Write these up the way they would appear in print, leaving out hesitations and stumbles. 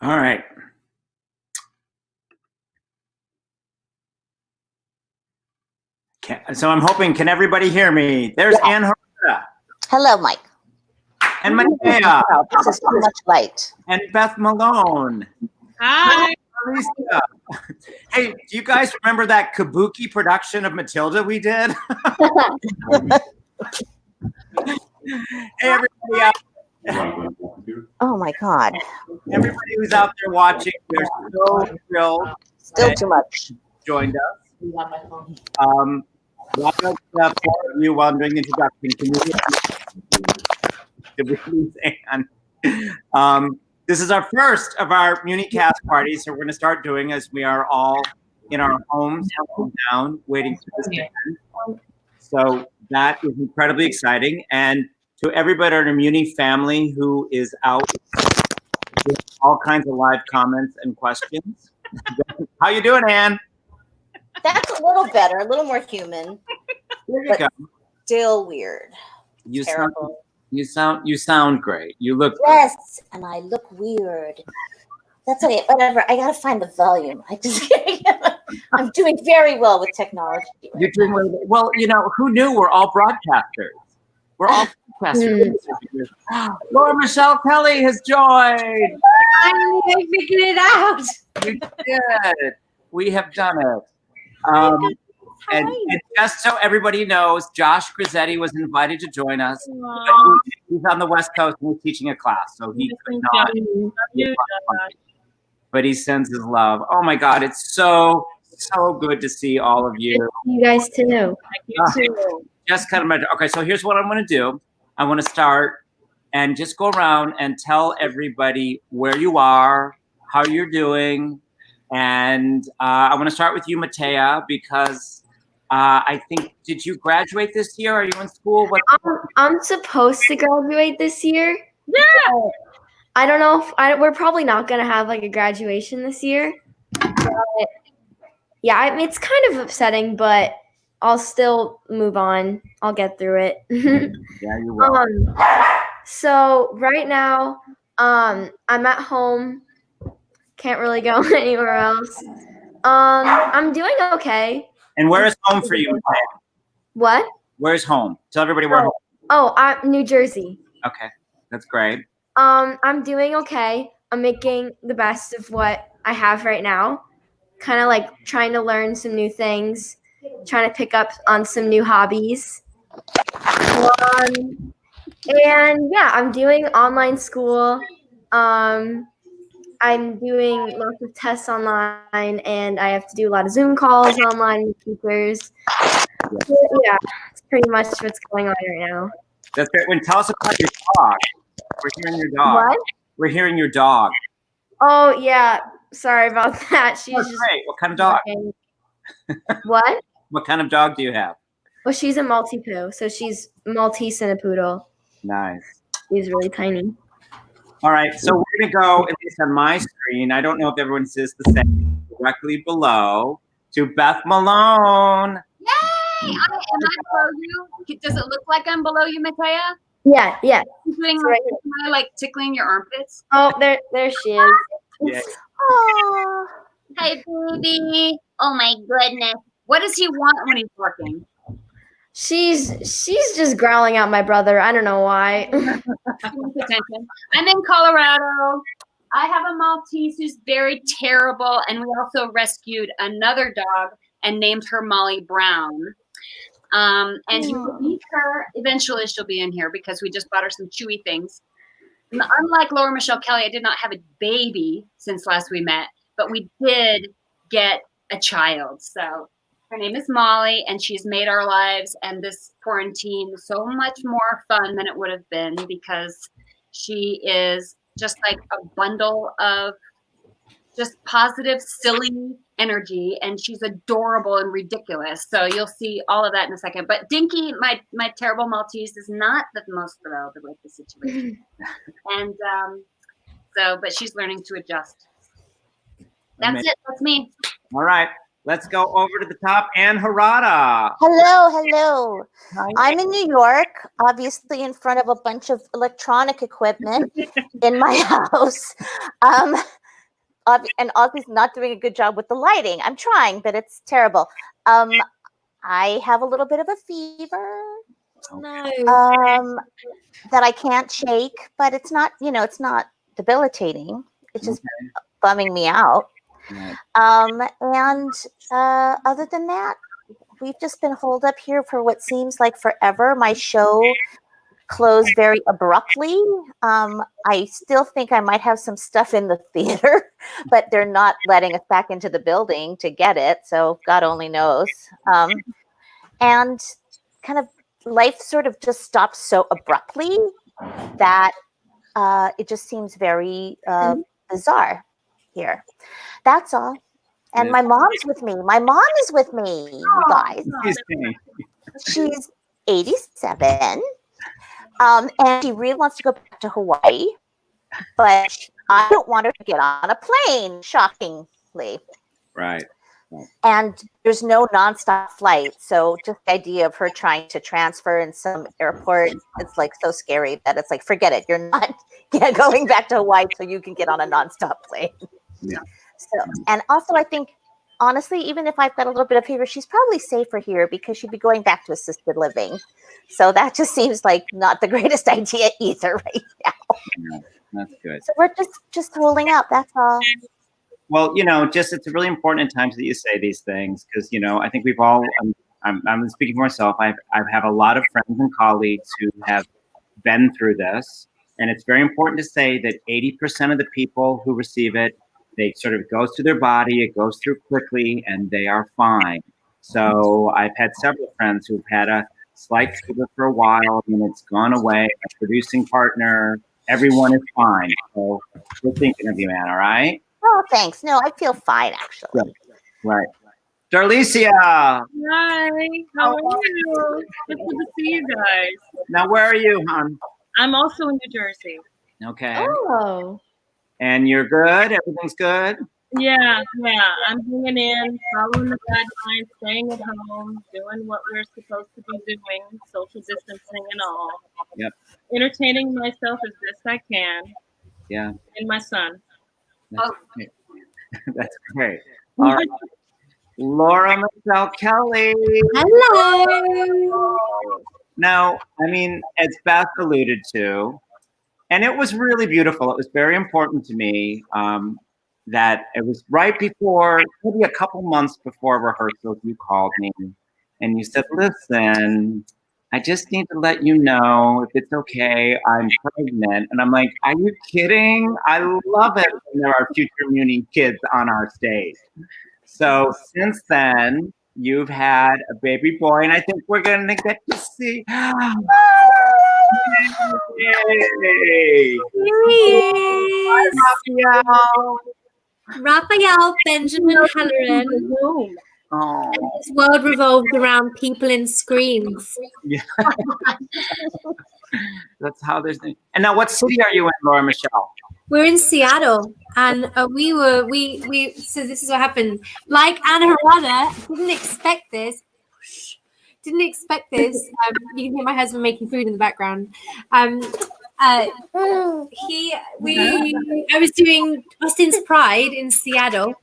All right. So I'm hoping, can everybody hear me? There's Ann Harada. Hello, Mike. And Mattea. This is too much light. And Beth Malone. Hi. Darlesia. Hey, do you guys remember that kabuki production of Matilda we did? Hey, everybody out. Oh my God. Everybody who's out there watching, they're so thrilled. Still too much. Joined us. Lot of you while I'm doing the introduction. Can you please, Ann? This is our first of our Muny cast parties, so we're going to start doing as we are all in our homes, down, waiting for this to end. So that is incredibly exciting. And to everybody in our Muny family who is out with all kinds of live comments and questions. How you doing, Ann? That's a little better, a little more human. There you go. Still weird. You Terrible. sound great. You look Yes, and I look weird. That's okay. Whatever. I gotta find the volume. I'm doing very well with technology. You're doing well. You know, who knew we're all broadcasters? We're all broadcasters. Laura Michelle Kelly has joined. I figured it out. You did. We have done it. And just so everybody knows, Josh Grizzetti was invited to join us. He's on the West Coast and he's teaching a class, so he could not. But he sends his love. Oh my God, it's so good to see all of you. You guys too. Just kind of okay. So here's what I'm going to do. I want to start and just go around and tell everybody where you are, how you're doing, and I want to start with you, Mattea, because I think, did you graduate this year? Are you in school? I'm supposed to graduate this year. Yeah. I don't know if we're probably not gonna have like a graduation this year. But yeah, I mean, it's kind of upsetting, but I'll still move on. I'll get through it. Yeah, you will. So right now, I'm at home. Can't really go anywhere else. I'm doing okay. And where is home for you, Mattea? What? Where's home? Tell everybody where home. Oh, I'm New Jersey. Okay, that's great. I'm doing okay. I'm making the best of what I have right now. Kind of like trying to learn some new things, trying to pick up on some new hobbies. And yeah, I'm doing online school. I'm doing lots of tests online, and I have to do a lot of Zoom calls online with teachers. Yeah, it's pretty much what's going on right now. That's great. Tell us about your dog. We're hearing your dog. What? We're hearing your dog. Oh, yeah. Sorry about that. She's That's great. What kind of dog? What? What kind of dog do you have? Well, she's a Maltipoo, so she's Maltese and a poodle. Nice. She's really tiny. All right, so we're going to go, at least on my screen, I don't know if everyone sees the same, directly below, to Beth Malone. Yay! Am I below you? Does it look like I'm below you, Mattea? Yeah. Doing right am I like tickling your armpits? Oh, there she is. Yeah. Oh, hi, baby. Oh my goodness. What does he want when he's working? She's just growling at my brother. I don't know why. Attention. I'm in Colorado. I have a Maltese who's very terrible, and we also rescued another dog and named her Molly Brown. And you will meet her. Eventually, she'll be in here because we just bought her some chewy things. Unlike Laura Michelle Kelly, I did not have a baby since last we met, but we did get a child. So her name is Molly, and she's made our lives and this quarantine so much more fun than it would have been because she is just like a bundle of just positive, silly energy, and she's adorable and ridiculous. So you'll see all of that in a second. But Dinky, my terrible Maltese, is not the most thrilled with the situation. And but she's learning to adjust. That's it. That's me. All right. Let's go over to the top. Ann Harada. Hello. I'm in New York, obviously in front of a bunch of electronic equipment in my house. and Ozzy's not doing a good job with the lighting. I'm trying, but it's terrible. I have a little bit of a fever. No. That I can't shake, but it's not, it's not debilitating. It's just bumming me out. Right. And other than that, we've just been holed up here for what seems like forever. My show closed very abruptly. I still think I might have some stuff in the theater, but they're not letting us back into the building to get it. So God only knows. And kind of life sort of just stopped so abruptly that it just seems very bizarre here. That's all. And my mom's with me. My mom is with me, you guys. She's 87. And she really wants to go back to Hawaii, but I don't want her to get on a plane, shockingly. Right. And there's no nonstop flight. So just the idea of her trying to transfer in some airport, it's like so scary that it's like, forget it. You're not going back to Hawaii till you can get on a nonstop plane. Yeah. So, and also I think, honestly, even if I've got a little bit of fever, she's probably safer here because she'd be going back to assisted living. So that just seems like not the greatest idea either right now. Yeah, that's good. So we're just holding out. That's all. Well, it's really important at times that you say these things because, I think we've all, I'm speaking for myself. I have a lot of friends and colleagues who have been through this. And it's very important to say that 80% of the people who receive it, they sort of goes through their body, it goes through quickly, and they are fine. So I've had several friends who've had a slight fever for a while, and it's gone away. A producing partner, everyone is fine. So we're thinking of you, Ann, all right? Oh, thanks. No, I feel fine, actually. Right. Darlesia! Hi, how are you? It's good to see you guys. Now, where are you, hon? I'm also in New Jersey. Okay. Oh. And you're good? Everything's good? Yeah. I'm hanging in, following the guidelines, staying at home, doing what we're supposed to be doing, social distancing and all. Yep. Entertaining myself as best I can. Yeah. And my son. That's great. That's great. All right. Laura Michelle Kelly. Hello. Now, as Beth alluded to, and it was really beautiful. It was very important to me that it was right before, maybe a couple months before rehearsals, you called me and you said, listen, I just need to let you know if it's okay, I'm pregnant. And I'm like, are you kidding? I love it when there are future Muny kids on our stage. So since then, you've had a baby boy, and I think we're going to get to see. Yay! Raphael Benjamin Halloran. Oh. His world revolves around people in screens. Yeah. That's how there's. And now, what city are you in, Laura Michelle? We're in Seattle, and so this is what happened. Like Anna Harada, didn't expect this. You can hear my husband making food in the background. I was doing Austin's Pride in Seattle,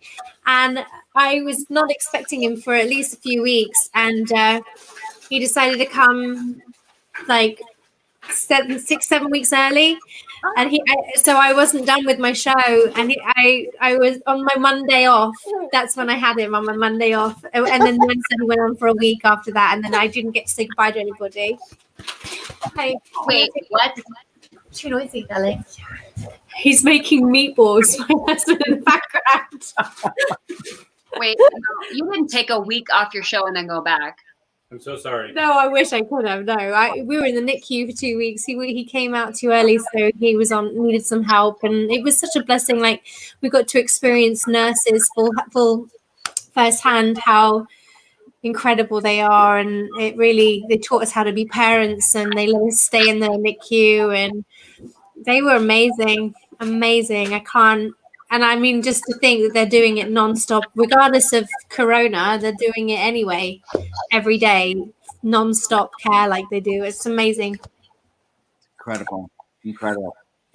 and I was not expecting him for at least a few weeks, and he decided to come like 6-7 weeks early, and so I wasn't done with my show, and I was on my Monday off. That's when I had him, on my Monday off, and then Wednesday went on for a week after that, and then I didn't get to say goodbye to anybody. Wait, what? Too noisy, darling. He's making meatballs. My husband in the background. Wait, no, you didn't take a week off your show and then go back. I'm so sorry. No, I wish I could have. No, we were in the NICU for 2 weeks. He came out too early, so he was needed some help, and it was such a blessing. Like, we got to experience nurses full firsthand how incredible they are, and they taught us how to be parents, and they let us stay in the NICU, and they were amazing. And I mean, just to think that they're doing it nonstop, regardless of Corona, they're doing it anyway, every day, nonstop care like they do. It's amazing. Incredible.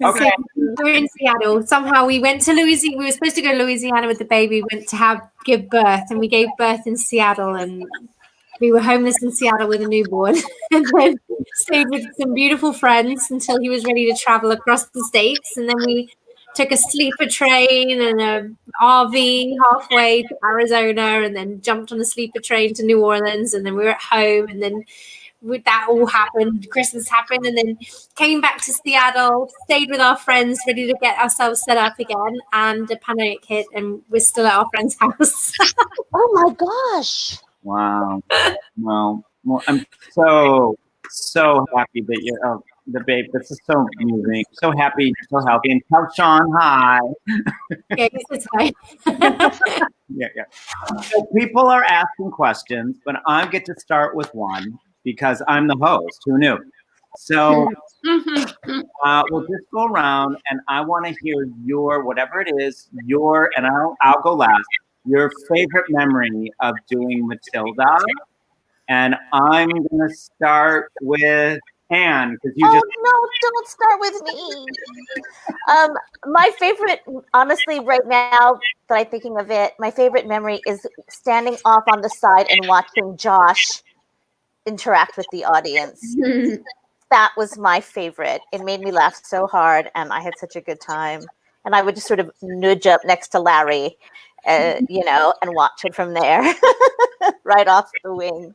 Okay. So we're in Seattle. Somehow we went to Louisiana. We were supposed to go to Louisiana with the baby. We went to give birth, and we gave birth in Seattle. And we were homeless in Seattle with a newborn, and then stayed with some beautiful friends until he was ready to travel across the states. And then we took a sleeper train and a RV halfway to Arizona, and then jumped on a sleeper train to New Orleans. And then we were at home, and then that all happened. Christmas happened, and then came back to Seattle, stayed with our friends, ready to get ourselves set up again. And the pandemic hit, and we're still at our friend's house. Oh my gosh. Wow. Well, I'm so happy that you're the babe. This is so amusing. So happy you're so healthy. And tell Sean hi. Yeah, it's fine. Yeah. So people are asking questions, but I get to start with one because I'm the host. Who knew? So we'll just go around, and I want to hear your, whatever it is, and I'll go last. Your favorite memory of doing Matilda, and I'm gonna start with Anne because you just. No, don't start with me. My favorite, honestly, right now that I'm thinking of it, my favorite memory is standing off on the side and watching Josh interact with the audience. That was my favorite. It made me laugh so hard, and I had such a good time. And I would just sort of nudge up next to Larry, and watch it from there, right off the wing.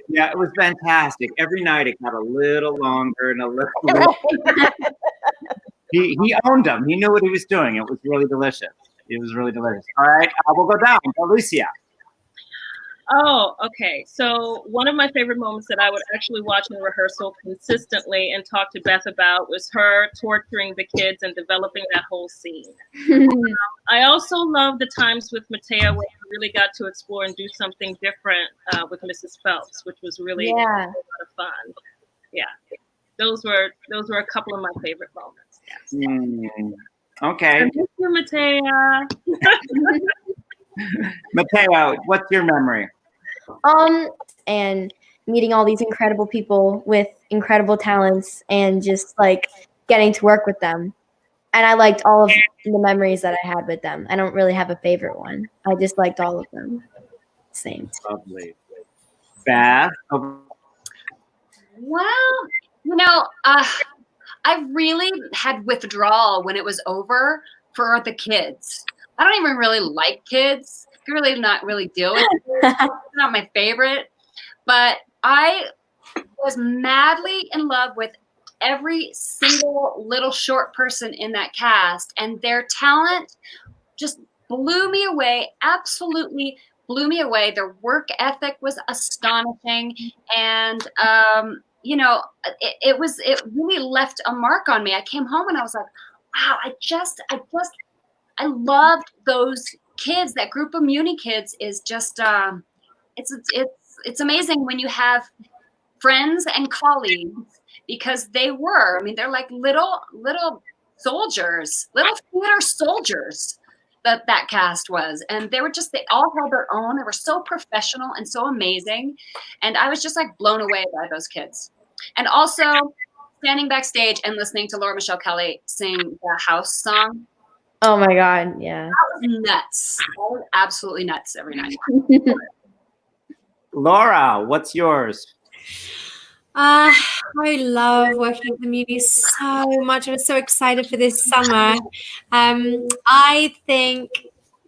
Yeah, it was fantastic. Every night it got a little longer and a little. He owned them. He knew what he was doing. It was really delicious. All right, we'll go down. Darlesia. Oh, okay. So one of my favorite moments that I would actually watch in rehearsal consistently and talk to Beth about was her torturing the kids and developing that whole scene. I also love the times with Mattea where I really got to explore and do something different with Mrs. Phelps, which was really a lot of fun. Yeah, those were a couple of my favorite moments. Yes. Okay. Thank you, Mattea. Mattea, what's your memory? And meeting all these incredible people with incredible talents and just like getting to work with them. And I liked all of the memories that I had with them. I don't really have a favorite one. I just liked all of them. Same. Lovely. Beth? Well, I really had withdrawal when it was over for the kids. I don't even really like kids. I really not really deal with it. It's not my favorite. But I was madly in love with every single little short person in that cast. And their talent just blew me away, absolutely blew me away. Their work ethic was astonishing. And, it really left a mark on me. I came home and I was like, wow, I loved those kids. That group of Muny kids is just, it's amazing when you have friends and colleagues, because they're like little soldiers, little theater soldiers that cast was. And they all held their own. They were so professional and so amazing. And I was just like blown away by those kids. And also standing backstage and listening to Laura Michelle Kelly sing the house song. Oh my God, yeah. That was nuts. That was absolutely nuts every night. Laura, what's yours? I love working at the Muny so much. I was so excited for this summer. I think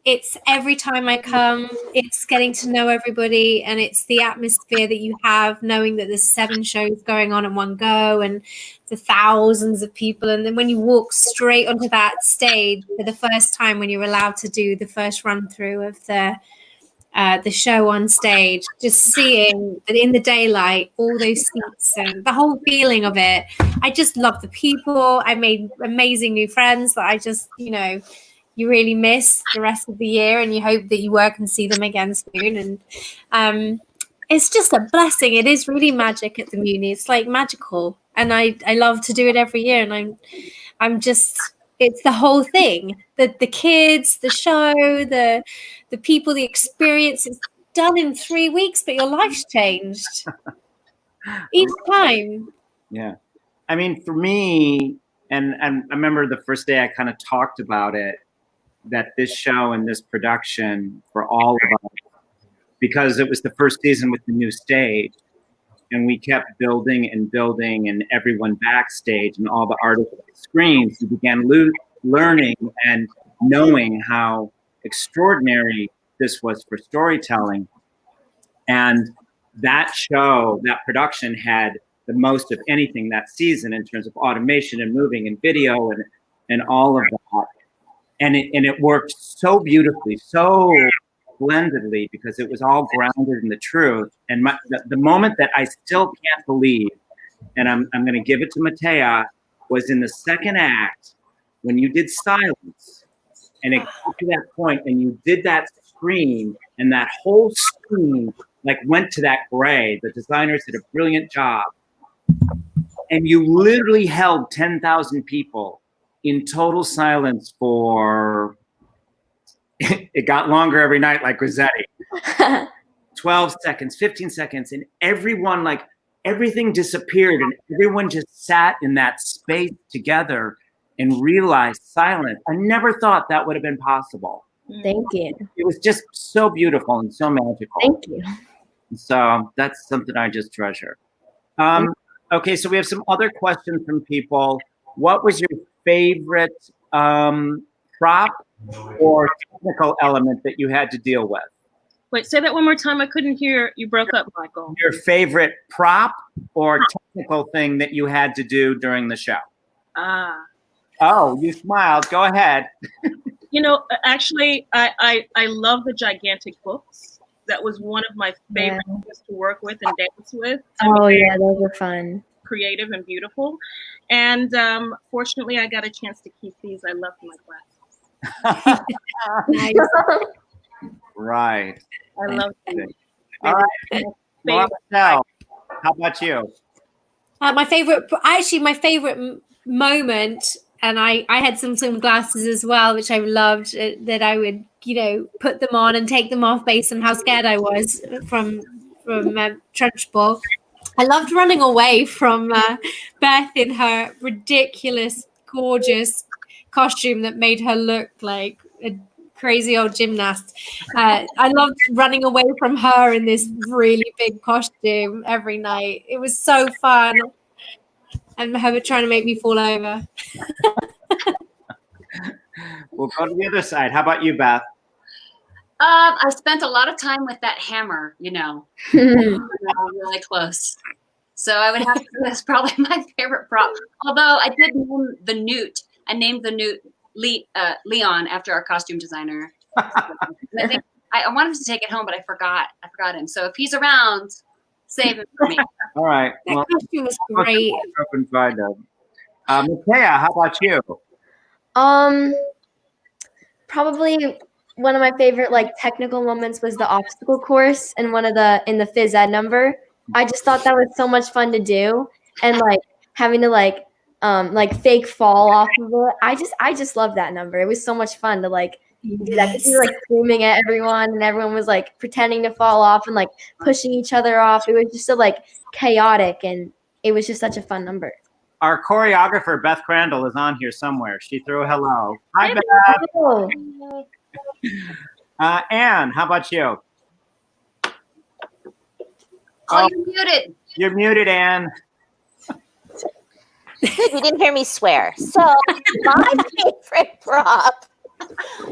it's every time I come, it's getting to know everybody, and it's the atmosphere that you have knowing that there's 7 shows going on in one go and the thousands of people. And then when you walk straight onto that stage for the first time, when you're allowed to do the first run through of the show on stage, just seeing that in the daylight, all those seats and the whole feeling of it. I just love the people. I made amazing new friends that I just, you really miss the rest of the year, and you hope that you work and see them again soon. And it's just a blessing. It is really magic at the Muny. It's like magical. And I love to do it every year. And I'm just, it's the whole thing. The kids, the show, the people, the experience. It's done in 3 weeks, but your life's changed each time. Yeah. I mean, for me, and I remember the first day I kind of talked about it, that this show and this production for all of us, because it was the first season with the new stage, and we kept building and building, and everyone backstage and all the artists on the screens, we began learning and knowing how extraordinary this was for storytelling. And that show, that production had the most of anything that season in terms of automation and moving and video and all of that. And it worked so beautifully, so splendidly, because it was all grounded in the truth. And the moment that I still can't believe, and I'm going to give it to Mattea, was in the second act when you did silence, and it got to that point, and you did that screen, and that whole screen like went to that gray. The designers did a brilliant job, and you literally held 10,000 people in total silence for. It got longer every night, like Rossetti. 12 seconds, 15 seconds, and everyone, like, everything disappeared, and everyone just sat in that space together and realized silence. I never thought that would have been possible. Thank you. It was just so beautiful and so magical. Thank you. So that's something I just treasure. Okay, so we have some other questions from people. What was your favorite prop or technical element that you had to deal with? Wait, say that one more time. I couldn't hear. You broke up, Michael. Your favorite prop or technical thing that you had to do during the show? Oh, you smiled. Go ahead. You know, actually, I love the gigantic books. That was one of my favorite things to work with and dance with. Oh, yeah, those were fun. Creative and beautiful. And fortunately, I got a chance to keep these. I love my glasses. Nice. Right. I love them. All right. Well, how about you? My favorite moment, and I had some glasses as well, which I loved, that I would, put them on and take them off based on how scared I was from Trunchbull. I loved running away from Beth in her ridiculous, gorgeous costume that made her look like a crazy old gymnast. I loved running away from her in this really big costume every night. It was so fun. And her trying to make me fall over. We'll go to the other side. How about you, Beth? I spent a lot of time with that hammer, really close. So I would have to say that's probably my favorite prop. Although I did name the newt. I named the newt Leon after our costume designer. I think I wanted to take it home, but I forgot him. So if he's around, save him for me. All right. That costume was great. Mattea, how about you? Probably one of my favorite technical moments was the obstacle course and in the phys ed number. I just thought that was so much fun to do, and having to fake fall off of it. I just love that number. It was so much fun to do that. We were screaming at everyone, and everyone was pretending to fall off and pushing each other off. It was just so chaotic, and it was just such a fun number. Our choreographer Beth Crandall is on here somewhere. She threw a hello. Hi, Beth. Hello. Anne, how about you? Oh, you're muted. You're muted, Anne. Good, you didn't hear me swear. So my favorite prop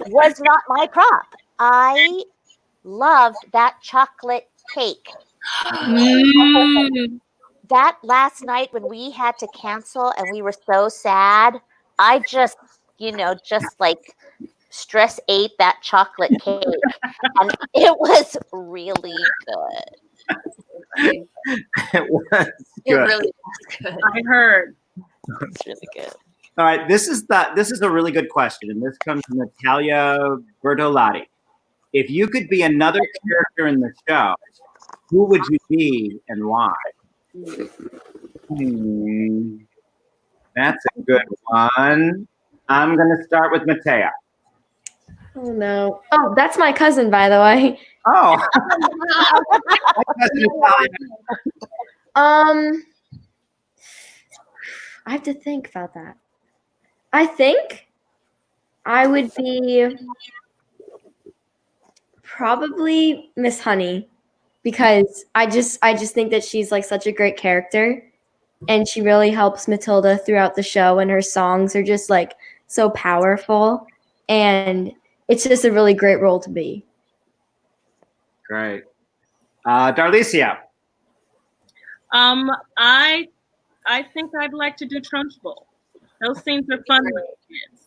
was not my prop. I loved that chocolate cake. That last night when we had to cancel and we were so sad, I just, stress ate that chocolate cake. And it was really good. It was good. It really was good. I heard. It's really good. All right, this is a really good question, and this comes from Natalia Bertolotti. If you could be another character in the show, who would you be and why? That's a good one. I'm going to start with Mattea. Oh no! Oh, that's my cousin, by the way. Oh. I have to think about that. I think I would be probably Miss Honey, because I just think that she's like such a great character, and she really helps Matilda throughout the show, and her songs are just like so powerful, and it's just a really great role to be. Great. Darlesia. I think I'd like to do Trunchbull. Those scenes are fun with kids.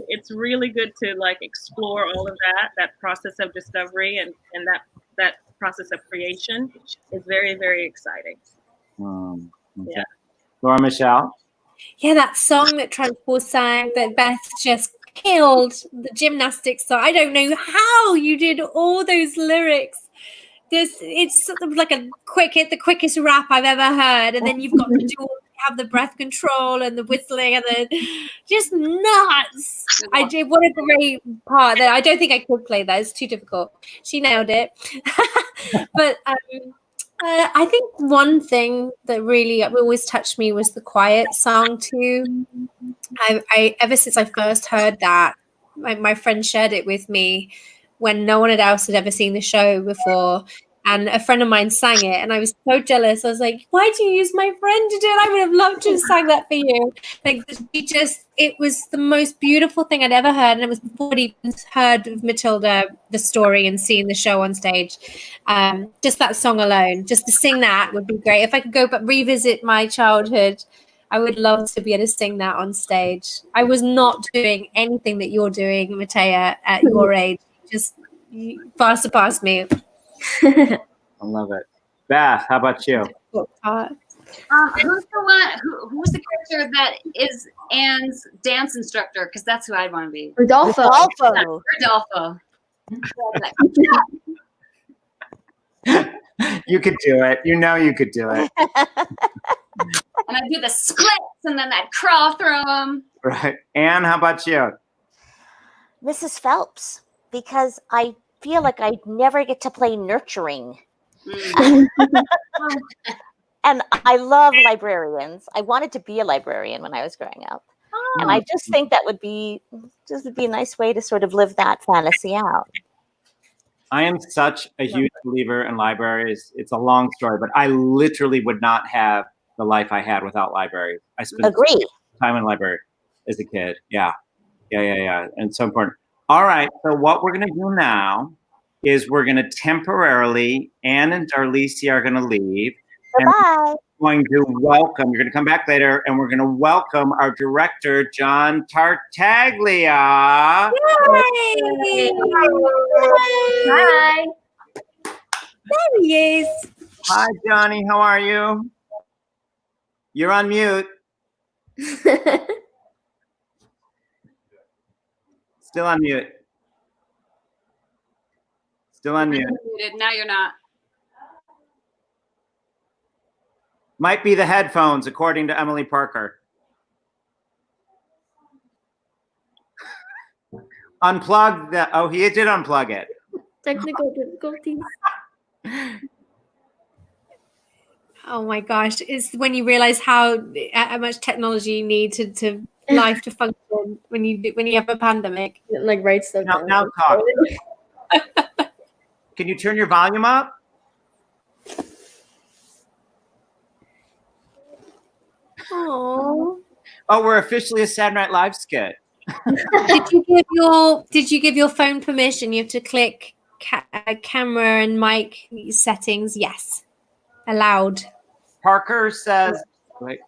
It's really good to like explore all of that process of discovery and that process of creation is very, very exciting. Okay. Yeah. Laura Michelle. Yeah, that song that Trunchbull sang that Beth just killed, the gymnastics song. I don't know how you did all those lyrics. It's sort of like the quickest rap I've ever heard, and then you've got to have the breath control and the whistling and just nuts. What a great part. That I don't think I could play that. It's too difficult. She nailed it. But I think one thing that really always touched me was the quiet song too. I ever since I first heard that, my friend shared it with me when no one else had ever seen the show before, and a friend of mine sang it, and I was so jealous. I was like, "Why do you use my friend to do it? I would have loved to have sang that for you." Like, it was the most beautiful thing I'd ever heard, and it was before I'd even heard of Matilda, the story, and seeing the show on stage. Just that song alone, just to sing that would be great. If I could go but revisit my childhood, I would love to be able to sing that on stage. I was not doing anything that you're doing, Mattea, at your age. Just far surpassed me. I love it. Beth, how about you? Who's the one? Who's the character that is Anne's dance instructor? Because that's who I'd want to be. Rodolfo. Rodolfo. You could do it. You know you could do it. And I do the splits, and then I'd crawl through them. Right. Anne, how about you? Mrs. Phelps, because I feel like I'd never get to play nurturing. And I love librarians. I wanted to be a librarian when I was growing up. And I just think that would be a nice way to sort of live that fantasy out. I am such a huge believer in libraries. It's a long story, but I literally would not have the life I had without libraries. I spent time in a library as a kid. Yeah. And so important. All right. So what we're going to do now is we're going to temporarily, Anne and Darlesia are going to leave. Bye-bye. Going to welcome, you're going to come back later, and we're going to welcome our director, John Tartaglia. Yay! Hi. There he is. Hi, Johnny. How are you? You're on mute. Still on mute. Still on mute. Now you're not. Might be the headphones, according to Emily Parker. Unplug the. Oh, he did unplug it. Technical difficulties. Oh my gosh! It's when you realize how much technology you need to life to function when you have a pandemic. It, like writes stuff down. Now talk. Can you turn your volume up? Oh, we're officially a Saturday Night Live skit. Did you give your phone permission? You have to click camera and mic settings. Yes, allowed. Parker says. Wait.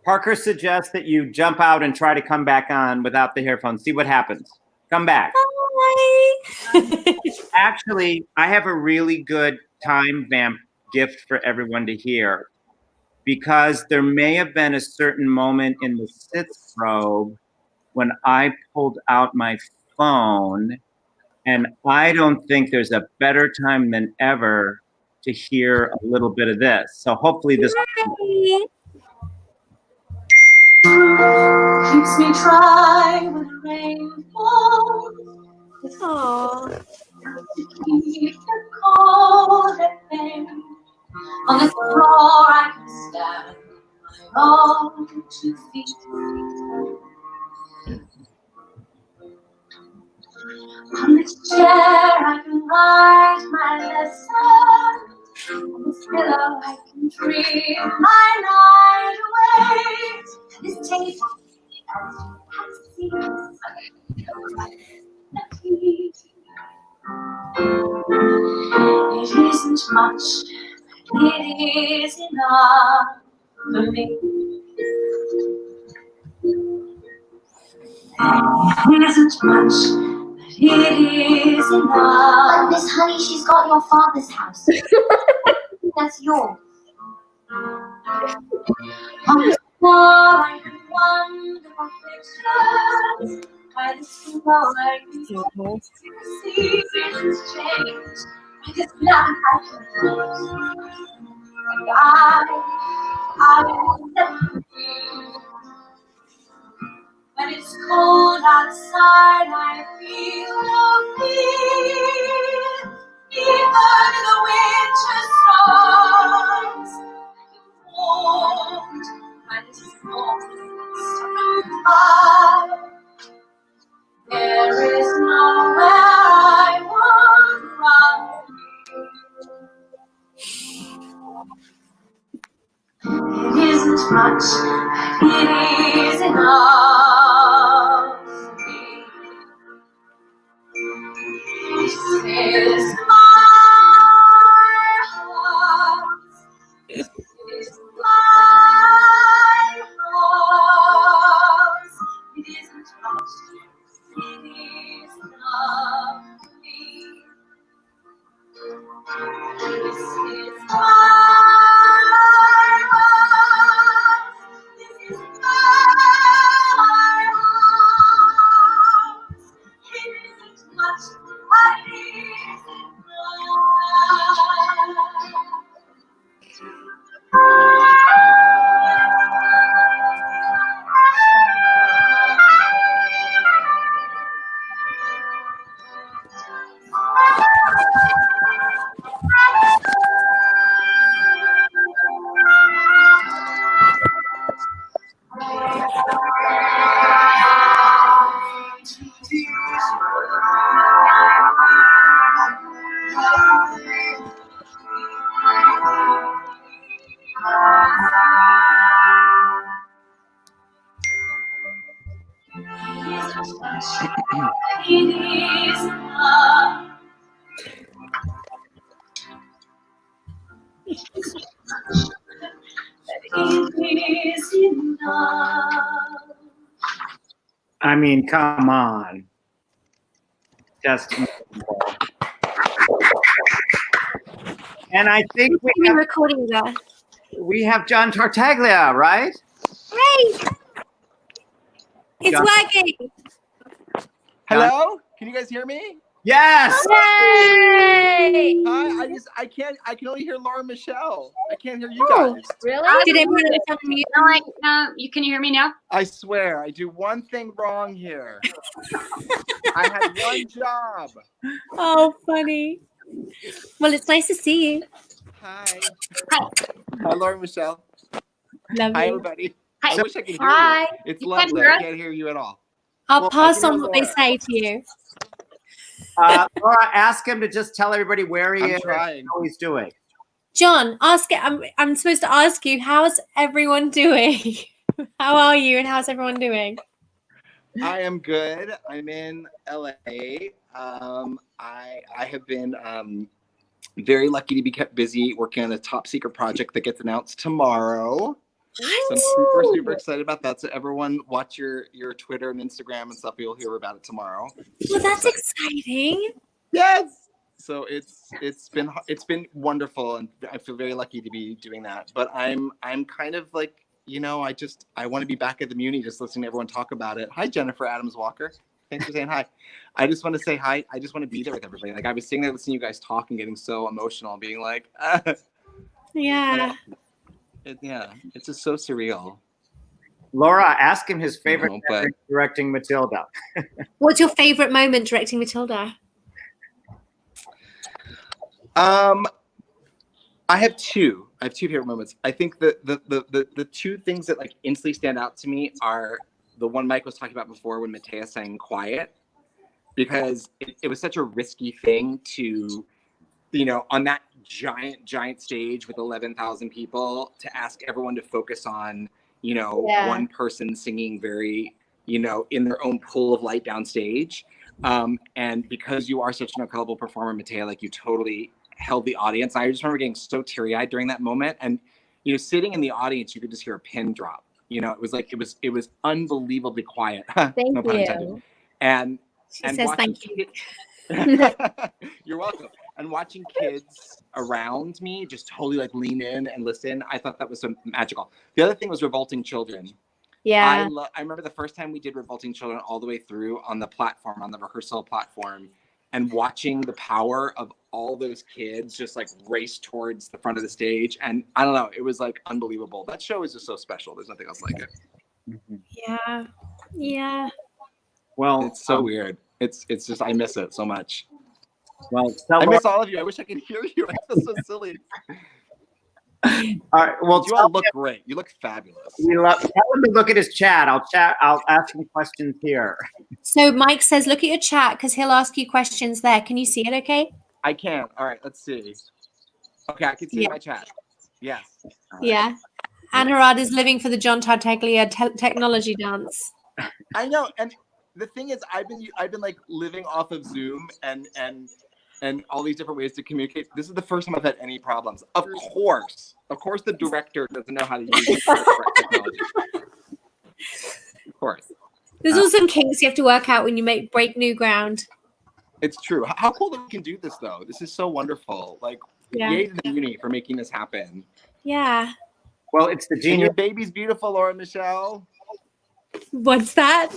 Parker suggests that you jump out and try to come back on without the earphones. See what happens. Come back. Hi. Actually, I have a really good time vamp gift for everyone to hear, because there may have been a certain moment in the sixth probe when I pulled out my phone, and I don't think there's a better time than ever to hear a little bit of this. So hopefully this keeps me dry when the rain falls. Aww. To keep the cold at bay. On the floor I can stand long to feed. On this chair I can write my lessons. On this pillow I can dream my night away. This table has seats like tea. It isn't much, but it is enough for me. It isn't much, but it is enough. But Miss Honey, she's got your father's house. That's yours. On the floor I can wonder what pictures. By the floor I can see seasons change. Because now I can feel like I will set free. When it's cold outside, I feel no fear. Even the winter storms, warmed by the storms above. There is nowhere I won't run. It isn't much, but it is enough for me. This is my house. This is my house. It isn't much, it is enough for me. This is my house. This is my house. It isn't much, but it is I mean, come on. Just incredible. And I think recording that. we have John Tartaglia, right? Hey! It's John. working! Hello? Can you guys hear me? Yes. Yay! Hi, I can only hear Laura Michelle. I can't hear you guys. Really? Did everyone else unmute? Can you hear me now? I swear, I do one thing wrong here. I had one job. Oh, funny. Well, it's nice to see you. Hi. Hi, Laura Michelle. Love Hi, you. everybody. Hi. I wish I could hear Hi. you. It's You can't lovely. hear I us? can't hear you at all. I'll Well, pass I can on hear what they Laura. say to you. Laura, ask him to just tell everybody where he I'm is trying. and how he's doing. John, ask it. I'm supposed to ask you, how's everyone doing? How are you and how's everyone doing? I am good. I'm in LA. I have been very lucky to be kept busy working on a top secret project that gets announced tomorrow. So I'm super excited about that. So everyone watch your Twitter and Instagram and stuff. You'll hear about it tomorrow. Well, that's exciting. Yes. So it's been wonderful, and I feel very lucky to be doing that. But I'm kind of like, I want to be back at the Muny, just listening to everyone talk about it. Hi, Jennifer Adams Walker. Thanks for saying hi. I just want to say hi. I just want to be there with everybody. Like I was sitting there listening to you guys talk and getting so emotional, and being like, Yeah. it's just so surreal. Laura, ask him his favorite No, but- directing Matilda. What's your favorite moment directing Matilda? I have two favorite moments. I think the two things that like instantly stand out to me are the one Mike was talking about before when Mattea sang Quiet, because it was such a risky thing to, you know, on that giant stage with 11,000 people, to ask everyone to focus on, you know, one person singing very, you know, in their own pool of light downstage. And because you are such an incredible performer, Mattea, like you totally held the audience. I just remember getting so teary-eyed during that moment. And, you know, sitting in the audience, you could just hear a pin drop. You know, it was like, it was unbelievably quiet. Thank No pun intended. And says thank you. You're welcome. And watching kids around me just totally like lean in and listen, I thought that was so magical. The other thing was Revolting Children. Yeah. I remember the first time we did Revolting Children all the way through on the platform, on the rehearsal platform, and watching the power of all those kids just like race towards the front of the stage. And I don't know, it was like unbelievable. That show is just so special. There's nothing else like it. Yeah. Yeah. Well, It's so weird. It's just, I miss it so much. Well, I miss all of you. I wish I could hear you. I feel so silly. All right. Well, you all look great. You look fabulous. Tell him to look at his chat. I'll ask him questions here. So Mike says, look at your chat because he'll ask you questions there. Can you see it okay? I can. All right, let's see. Okay, I can see my chat. Yes. Right. Yeah. And Harada's living for the John Tartaglia technology dance. I know. And the thing is, I've been like living off of Zoom and all these different ways to communicate. This is the first time I've had any problems. Of course, the director doesn't know how to use the correct technology. Of course. There's also some kinks you have to work out when you break new ground. It's true. How cool that we can do this, though. This is so wonderful. Like, yay to the Muny for making this happen. Yeah. Well, it's the genius. And your baby's beautiful, Laura Michelle. What's that?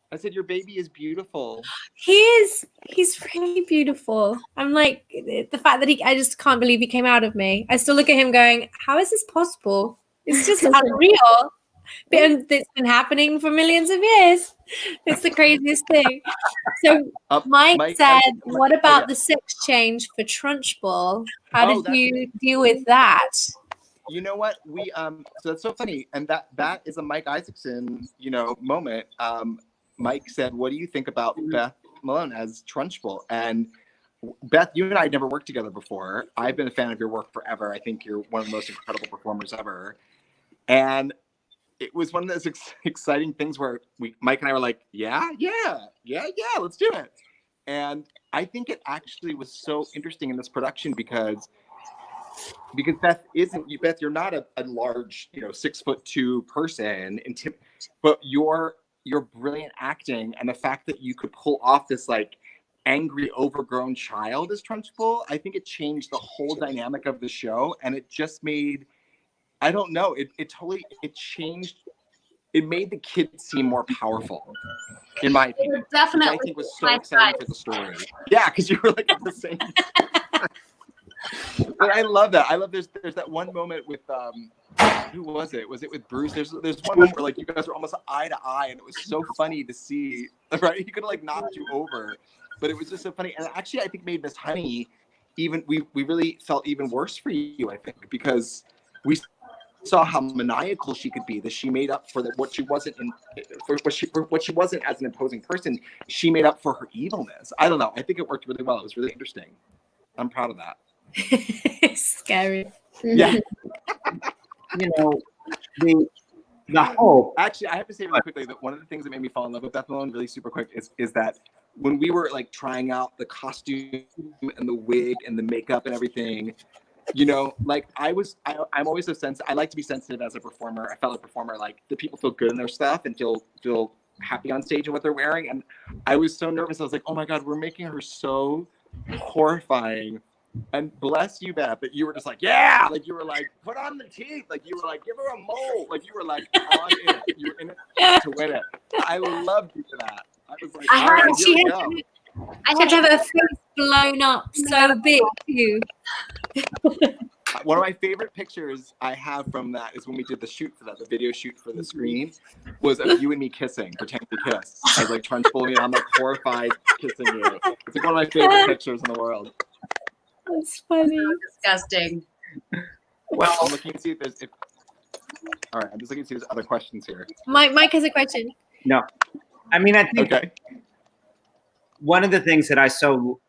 I said your baby is beautiful. He is. He's really beautiful. I'm like, the fact that I just can't believe he came out of me. I still look at him going, how is this possible? It's just unreal. And it's been happening for millions of years. It's the craziest thing. So Mike said, what about the sex change for Trunchbull? How did you deal with that? You know what? We so that's so funny. And that is a Mike Isaacson, you know, moment. Mike said, what do you think about Beth Malone as Trunchbull? And Beth, you and I had never worked together before. I've been a fan of your work forever. I think you're one of the most incredible performers ever. And it was one of those exciting things where Mike and I were like, yeah, let's do it. And I think it actually was so interesting in this production because Beth you're not a large, you know, 6'2" person, but your brilliant acting and the fact that you could pull off this like angry, overgrown child as Trunchbull, I think it changed the whole dynamic of the show. And it just made, I don't know, it changed. It made the kids seem more powerful, in my opinion. Definitely. I think was so exciting for the story. Yeah, because you were like at the same. But I love that. I love there's that one moment with who was it? Was it with Bruce? There's one moment where like you guys were almost eye to eye, and it was so funny to see. Right, he could have like knocked you over, but it was just so funny. And actually, I think made Miss Honey even we really felt even worse for you. I think because we saw how maniacal she could be, that she made up for what she wasn't what she wasn't as an imposing person. She made up for her evilness. I don't know. I think it worked really well. It was really interesting. I'm proud of that. It's scary. Yeah. You know, the whole. Actually, I have to say really quickly that one of the things that made me fall in love with Beth Malone really super quick is that when we were like trying out the costume and the wig and the makeup and everything, you know, like I'm always so sensitive. I like to be sensitive as a performer, a fellow performer. Like the people feel good in their stuff and feel happy on stage in what they're wearing. And I was so nervous. I was like, oh my God, we're making her so horrifying. And bless you, Beth, that you were just like, yeah, like you were like, put on the teeth, like you were like, give her a mole, like you were like on it, you were in it to win it. I loved you for that. I was like, all right, here we go. I had to have her face blown up so big too. One of my favorite pictures I have from that is when we did the shoot for that, the video shoot for the screen, was of you and me kissing, pretending to kiss. I was like Trunchbull, and I'm like horrified kissing you. It's like one of my favorite pictures in the world. That's funny. Disgusting. Well, I'm looking to see if there's. All right, I'm just looking to see if there's other questions here. Mike has a question. no. I mean, I think Okay. one of the things I so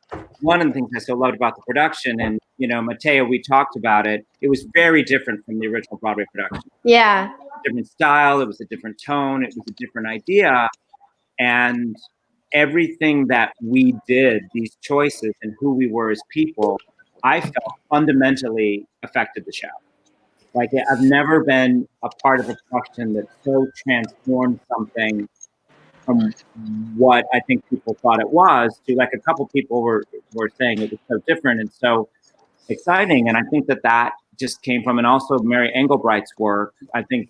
loved about the production, and Mattea, we talked about it. It was very different from the original Broadway production. Yeah. Different style. It was a different tone. It was a different idea, and everything that we did, these choices, and who we were as people, I felt fundamentally affected the show. Like I've never been a part of a production that so transformed something from what I think people thought it was to, like, a couple people were saying it was so different and so exciting. And I think that just came from, and also Mary Engelbright's work. I think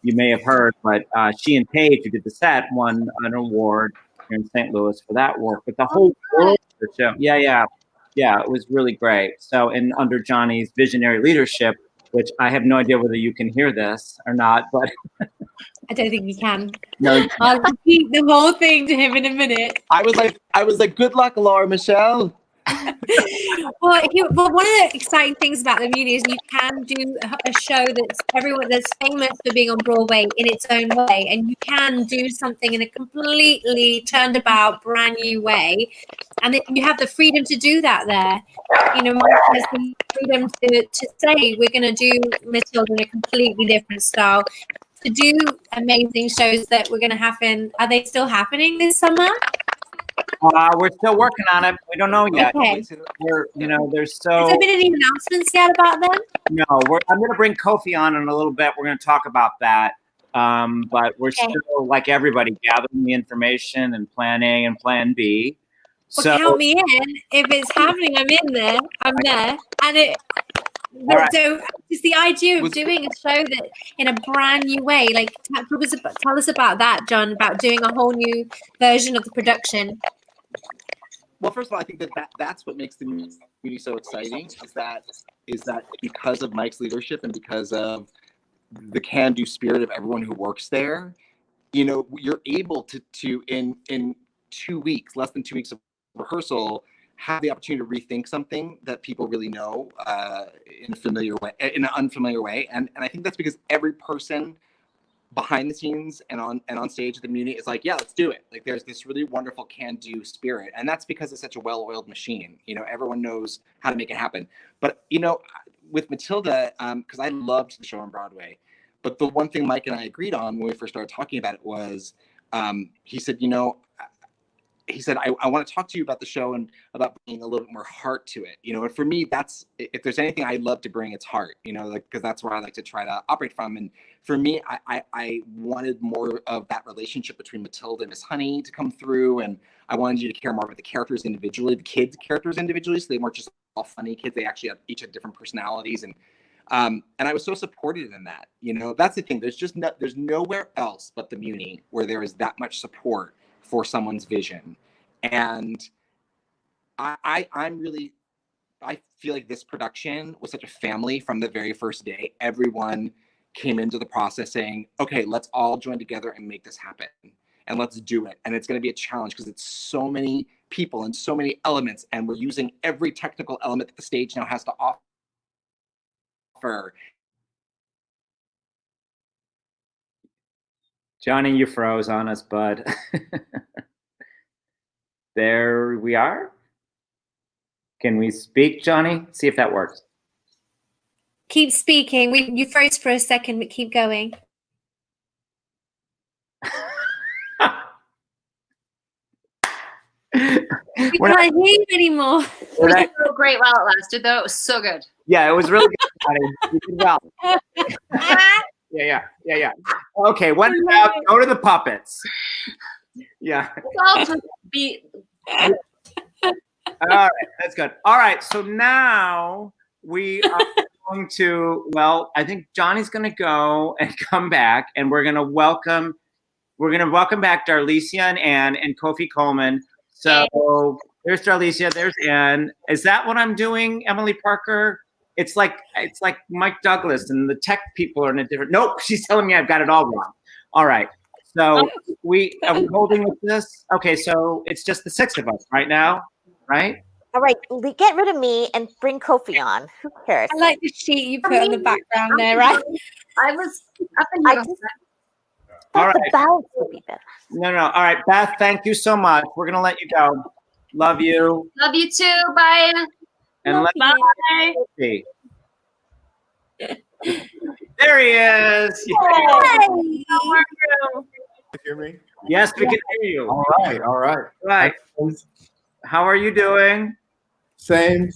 you may have heard, but she and Paige, who did the set, won an award here in St. Louis for that work. But the whole world of the show, yeah, it was really great. So, and under Johnny's visionary leadership, which I have no idea whether you can hear this or not, but I don't think you can. no, I'll repeat the whole thing to him in a minute. I was like, good luck, Laura Michelle. Well, one of the exciting things about the Muny is you can do a show that's famous for being on Broadway in its own way, and you can do something in a completely turned about, brand new way, and you have the freedom to do that there. Mike has the freedom to say we're going to do Matilda in a completely different style, to do amazing shows that we're going to happen. Are they still happening this summer? we're still working on it. We don't know yet. Okay. We're, there's so. Has there been any announcements yet about them? No, I'm going to bring Kwofe on in a little bit. We're going to talk about that. But we're still, like everybody, gathering the information and plan A and plan B. Well, So count me in. If it's happening, I'm in there. I'm there. And so it's the idea of doing a show that in a brand new way. Like, tell us about that, John, about doing a whole new version of the production. Well, first of all, I think that's what makes the Muny so exciting, is that because of Mike's leadership and because of the can-do spirit of everyone who works there, you're able to in 2 weeks, less than 2 weeks of rehearsal, have the opportunity to rethink something that people really know in an unfamiliar way, and I think that's because every person behind the scenes and on stage at the Muny is like, yeah, let's do it. Like, there's this really wonderful can-do spirit, and that's because it's such a well-oiled machine. Everyone knows how to make it happen. But with Matilda, because I loved the show on Broadway, but the one thing Mike and I agreed on when we first started talking about it was, he said, I want to talk to you about the show and about bringing a little bit more heart to it. And for me, that's, if there's anything I love to bring, it's heart, because that's where I like to try to operate from. And for me, I wanted more of that relationship between Matilda and Miss Honey to come through. And I wanted you to care more about the characters individually, the kids' characters individually. So they weren't just all funny kids. They actually each had different personalities. And I was so supported in that. That's the thing. There's nowhere else but the Muny where there is that much support for someone's vision. And I feel like this production was such a family from the very first day. Everyone came into the process saying, okay, let's all join together and make this happen, and let's do it. And it's going to be a challenge because it's so many people and so many elements, and we're using every technical element that the stage now has to offer. Johnny, you froze on us, bud. There we are. Can we speak, Johnny? See if that works. Keep speaking. You froze for a second, but keep going. We can't hear you anymore. It was so great while it lasted, though. It was so good. Yeah, it was really good, Johnny. You did well. Yeah. Okay, what about go to the puppets? Yeah. Let's all be. All right, that's good. All right, so now we are going to, well, I think Johnny's going to go and come back, and we're going to welcome back Darlesia and Anne and Kwofe Coleman. So there's Darlesia, there's Anne. Is that what I'm doing, Emily Parker? It's like Mike Douglas and the tech people are in a different. Nope, she's telling me I've got it all wrong. All right. So are we holding with this? Okay, so it's just the six of us right now, right? All right, get rid of me and bring Kwofe on. Who cares? I like the sheet you put in the background there, right? I was up in I here. just All thought the right. balance would be better. No. All right, Beth, thank you so much. We're going to let you go. Love you. Love you too. Bye. And let Bye. me see. There he is. Hear me? Yes, we can hear you. All right. Right. How are you doing? Same,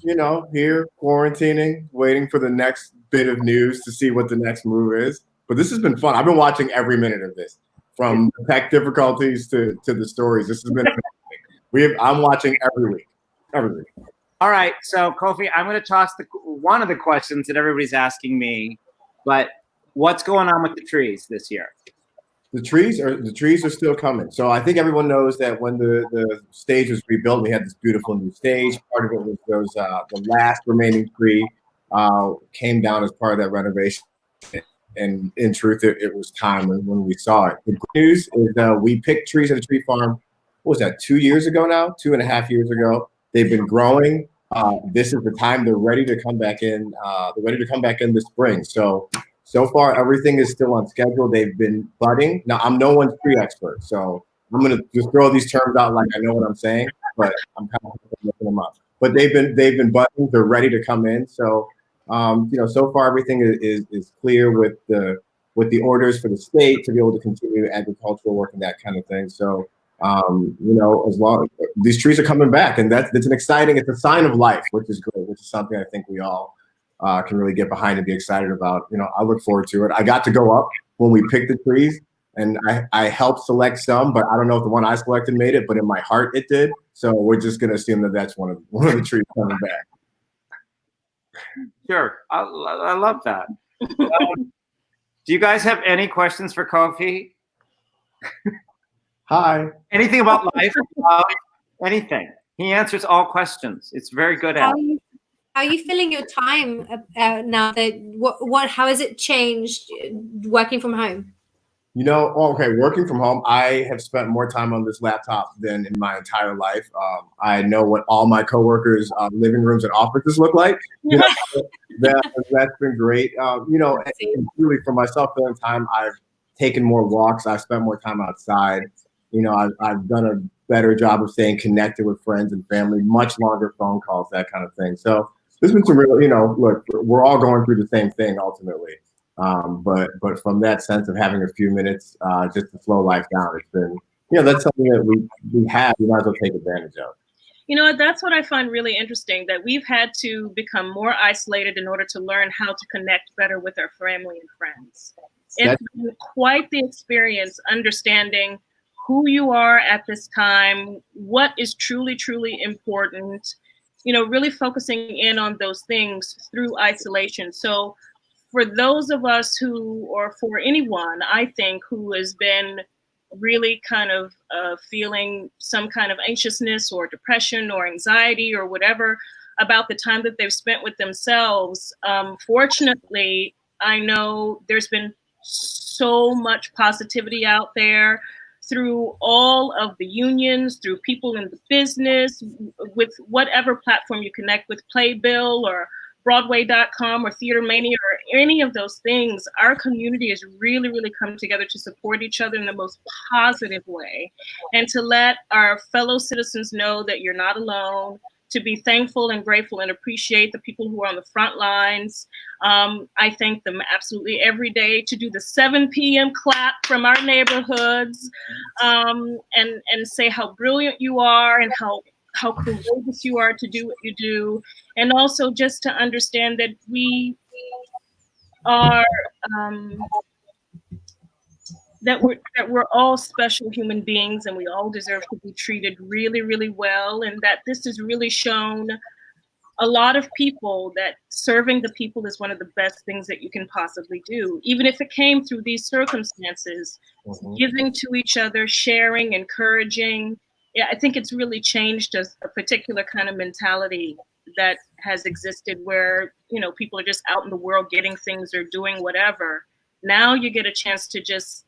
here quarantining, waiting for the next bit of news to see what the next move is. But this has been fun. I've been watching every minute of this, from the tech difficulties to the stories. This has been amazing. I'm watching every week. All right, so Kwofe, I'm going to toss one of the questions that everybody's asking me, but what's going on with the trees this year? The trees are still coming. So I think everyone knows that when the stage was rebuilt, we had this beautiful new stage. Part of it was the last remaining tree came down as part of that renovation. And in truth, it was time when we saw it. The good news is we picked trees at the tree farm. What was that? 2 years ago now? 2.5 years ago. They've been growing. This is the time they're ready to come back in. They're ready to come back in this spring. So far, everything is still on schedule. They've been budding. Now, I'm no one's tree expert, so I'm going to just throw these terms out like I know what I'm saying, but I'm kind of looking them up. But they've been budding. They're ready to come in. So, so far everything is clear with the orders for the state to be able to continue agricultural work and that kind of thing. So, as long these trees are coming back, and it's a sign of life, which is great, which is something I think we all can really get behind and be excited about. I look forward to it. I got to go up when we picked the trees, and I helped select some, but I don't know if the one I selected made it, but in my heart it did. So we're just going to assume that that's one of the trees coming back. Sure, I love that. Do you guys have any questions for Kwofe? Hi. Anything about life? Anything? He answers all questions. It's very good at it. How are you filling your time now? How has it changed working from home? Working from home, I have spent more time on this laptop than in my entire life. I know what all my coworkers' living rooms and offices look like. That's been great. And really for myself, filling time, I've taken more walks. I've spent more time outside. I've done a better job of staying connected with friends and family, much longer phone calls, that kind of thing. So there's been some real, look, we're all going through the same thing ultimately. But from that sense of having a few minutes just to slow life down, it's been, that's something that we have, we might as well take advantage of. That's what I find really interesting, that we've had to become more isolated in order to learn how to connect better with our family and friends. It's been quite the experience understanding who you are at this time, what is truly, truly important, really focusing in on those things through isolation. So for those of us or for anyone, I think, who has been really kind of feeling some kind of anxiousness or depression or anxiety or whatever about the time that they've spent with themselves, fortunately, I know there's been so much positivity out there through all of the unions, through people in the business, with whatever platform you connect with, Playbill or Broadway.com or Theater Mania or any of those things. Our community has really, really come together to support each other in the most positive way, and to let our fellow citizens know that you're not alone, to be thankful and grateful and appreciate the people who are on the front lines. I thank them absolutely every day, to do the 7 p.m. clap from our neighborhoods, and say how brilliant you are and how courageous you are to do what you do. And also just to understand that we are, that we're all special human beings, and we all deserve to be treated really, really well. And that this has really shown a lot of people that serving the people is one of the best things that you can possibly do, even if it came through these circumstances. Giving to each other, sharing, encouraging. Yeah, I think it's really changed a particular kind of mentality that has existed where, people are just out in the world getting things or doing whatever. Now you get a chance to just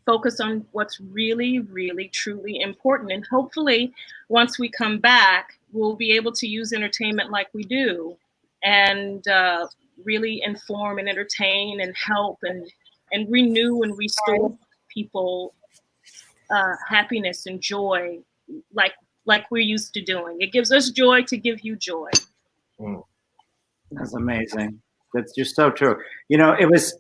focus on what's really, really, truly important. And hopefully, once we come back, will be able to use entertainment like we do, and really inform and entertain and help and renew and restore people happiness and joy like we're used to doing. It gives us joy to give you joy. That's amazing. That's just so true. You know, it was